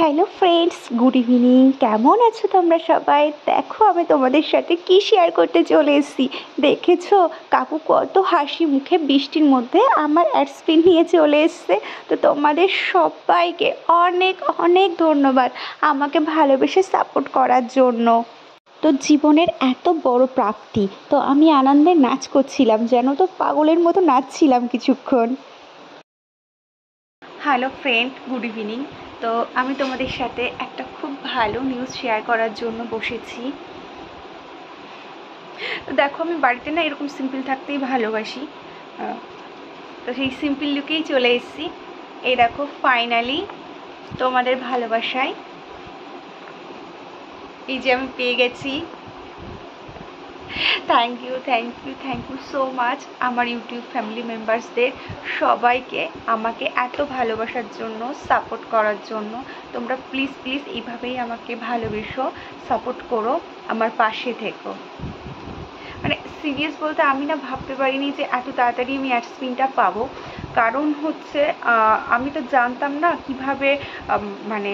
Hello friends, good evening. কেমন আছো তোমরা সবাই? দেখো আমি তোমাদের সাথে কি শেয়ার করতে চলে এসেছি। দেখেছো কাকু কত হাসি মুখে বৃষ্টির মধ্যে আমার অ্যাডস্পিন নিয়ে চলে এসছে। তো তোমাদের সবাইকে অনেক অনেক ধন্যবাদ আমাকে ভালোবেসে সাপোর্ট করার জন্য। তো জীবনের এত বড় প্রাপ্তি, তো আমি আনন্দে নাচ করছিলাম, যেন তো পাগলের মতো নাচছিলাম কিছুক্ষণ। Hello friend, good evening. তো আমি তোমাদের সাথে একটা খুব ভালো নিউজ শেয়ার করার জন্য বসেছি। তো দেখো আমি বাড়িতে না এরকম সিম্পল থাকতেই ভালোবাসি, তো সেই সিম্পল লুকেই চলে এসেছি। এই দেখো ফাইনালি তোমাদের ভালোবাসায় এই যে আমি পেয়ে গেছি। Thank you thank you thank you so much আমার ইউটিউব ফ্যামিলি মেম্বার্সদের সবাইকে আমাকে এত ভালোবাসার জন্য, সাপোর্ট করার জন্য। তোমরা প্লিজ প্লিজ এইভাবেই আমাকে ভালোবেসো, সাপোর্ট করো, আমার পাশে থেকো। মানে সিরিয়াস বলতে আমি না ভাবতে পারিনি যে এত তাড়াতাড়ি আমি অ্যাডস্পিনটা পাবো। কারণ হচ্ছে আমি তো জানতাম না কিভাবে মানে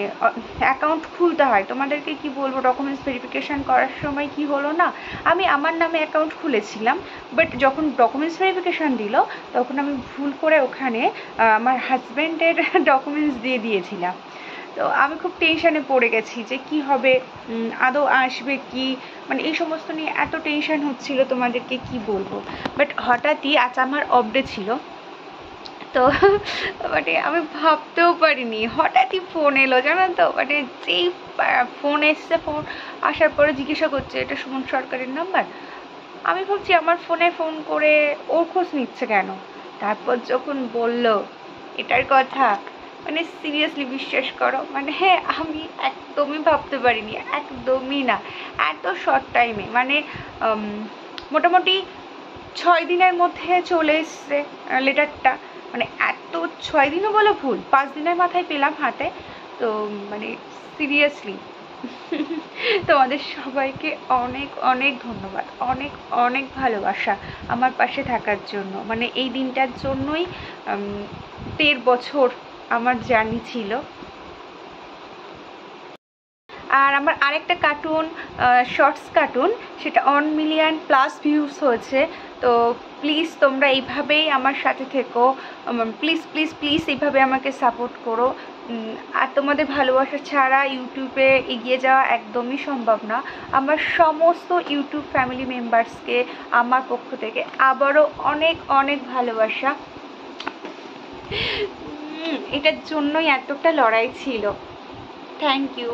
অ্যাকাউন্ট খুলতে হয়। তোমাদেরকে কি বলবো, ডকুমেন্টস ভেরিফিকেশান করার সময় কি হলো না, আমি আমার নামে অ্যাকাউন্ট খুলেছিলাম, বাট যখন ডকুমেন্টস ভেরিফিকেশান দিল তখন আমি ভুল করে ওখানে আমার হাজব্যান্ডের ডকুমেন্টস দিয়ে দিয়েছিলাম। তো আমি খুব টেনশানে পড়ে গেছি যে কি হবে, আদৌ আসবে কি, মানে এই সমস্ত নিয়ে এত টেনশান হচ্ছিল তোমাদেরকে কি বলবো। বাট হঠাৎই আজ আমার অফডে ছিল, তো মানে আমি ভাবতেও পারিনি, হঠাৎই ফোন এলো জানো তো। মানে যেই ফোন এসছে, ফোন আসার পরে জিজ্ঞাসা করছে এটা সুমন সরকারের নাম্বার। আমি ভাবছি আমার ফোনে ফোন করে ওর খোঁজ নিচ্ছে কেন। তারপর যখন বলল এটার কথা, মানে সিরিয়াসলি বিশ্বাস করো, মানে হ্যাঁ আমি একদমই ভাবতে পারিনি, একদমই না। এত শর্ট টাইমে, মানে মোটামুটি 6 দিনের মধ্যে চলে এসছে লেটারটা। মানে এত 6 দিনও বলো ভুল, 5 দিনের মাথায় পেলাম হাতে। তো মানে সিরিয়াসলি তোমাদের সবাইকে অনেক অনেক ধন্যবাদ, অনেক অনেক ভালোবাসা আমার পাশে থাকার জন্য। মানে এই দিনটার জন্যই 13 বছর আমার জার্নি ছিল। আর আমার আরেকটা কার্টুন, শর্টস কার্টুন, সেটা 1 মিলিয়ন প্লাস ভিউস হয়েছে। তো প্লিজ তোমরা এইভাবেই আমার সাথে থেকো, প্লিজ প্লিজ প্লিজ এইভাবে আমাকে সাপোর্ট করো। আর তোমাদের ভালোবাসা ছাড়া ইউটিউবে এগিয়ে যাওয়া একদমই সম্ভব না। আমার সমস্ত ইউটিউব ফ্যামিলি মেম্বার্সকে আমার পক্ষ থেকে আবারও অনেক অনেক ভালোবাসা। এটার জন্যই এতটা লড়াই ছিল। Thank you.